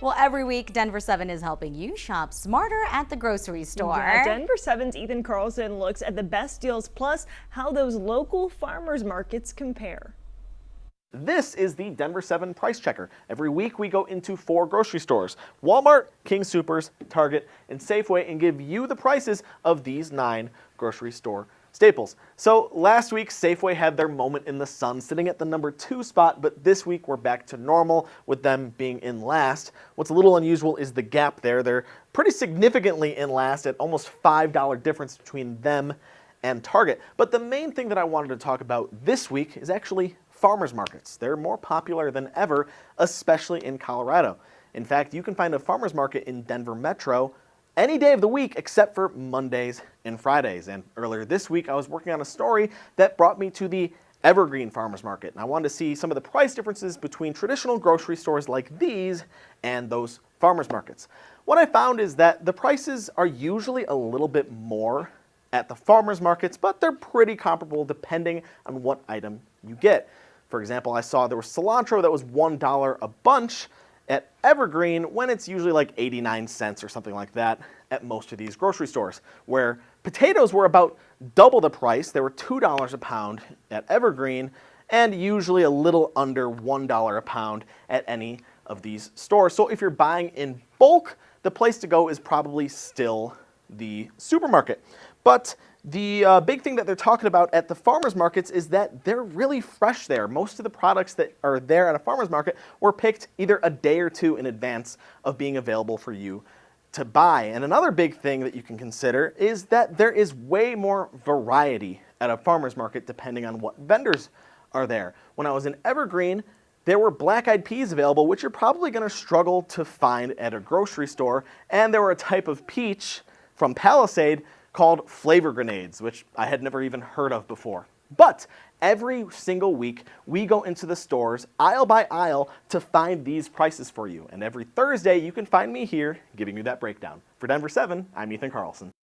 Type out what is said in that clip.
Well, every week, Denver7 is helping you shop smarter at the grocery store. Yeah, Denver7's Ethan Carlson looks at the best deals plus how those local farmers markets compare. This is the Denver7 Price Checker. Every week we go into 4 grocery stores, Walmart, King Soopers, Target, and Safeway, and give you the prices of these 9 grocery store staples. So last week Safeway had their moment in the sun sitting at the number 2 spot, but this week we're back to normal with them being in last. What's a little unusual is the gap there. They're pretty significantly in last at almost $5 difference between them and Target. But the main thing that I wanted to talk about this week is actually farmers markets. They're more popular than ever, especially in Colorado. In fact, you can find a farmers market in Denver Metro any day of the week except for Mondays and Fridays. And earlier this week, I was working on a story that brought me to the Evergreen Farmers Market. And I wanted to see some of the price differences between traditional grocery stores like these and those farmers markets. What I found is that the prices are usually a little bit more at the farmers markets, but they're pretty comparable depending on what item you get. For example, I saw there was cilantro that was $1 a bunch at Evergreen when it's usually like 89 cents or something like that at most of these grocery stores, where potatoes were about double the price. They were $2 a pound at Evergreen and usually a little under $1 a pound at any of these stores. So if you're buying in bulk, the place to go is probably still the supermarket. But the big thing that they're talking about at the farmers markets is that they're really fresh there. Most of the products that are there at a farmers market were picked either a day or 2 in advance of being available for you to buy. And another big thing that you can consider is that there is way more variety at a farmers market depending on what vendors are there. When I was in Evergreen, there were black-eyed peas available, which you're probably going to struggle to find at a grocery store. And there were a type of peach from Palisade called flavor grenades, which I had never even heard of before. But every single week, we go into the stores aisle by aisle to find these prices for you. And every Thursday, you can find me here giving you that breakdown. For Denver7, I'm Ethan Carlson.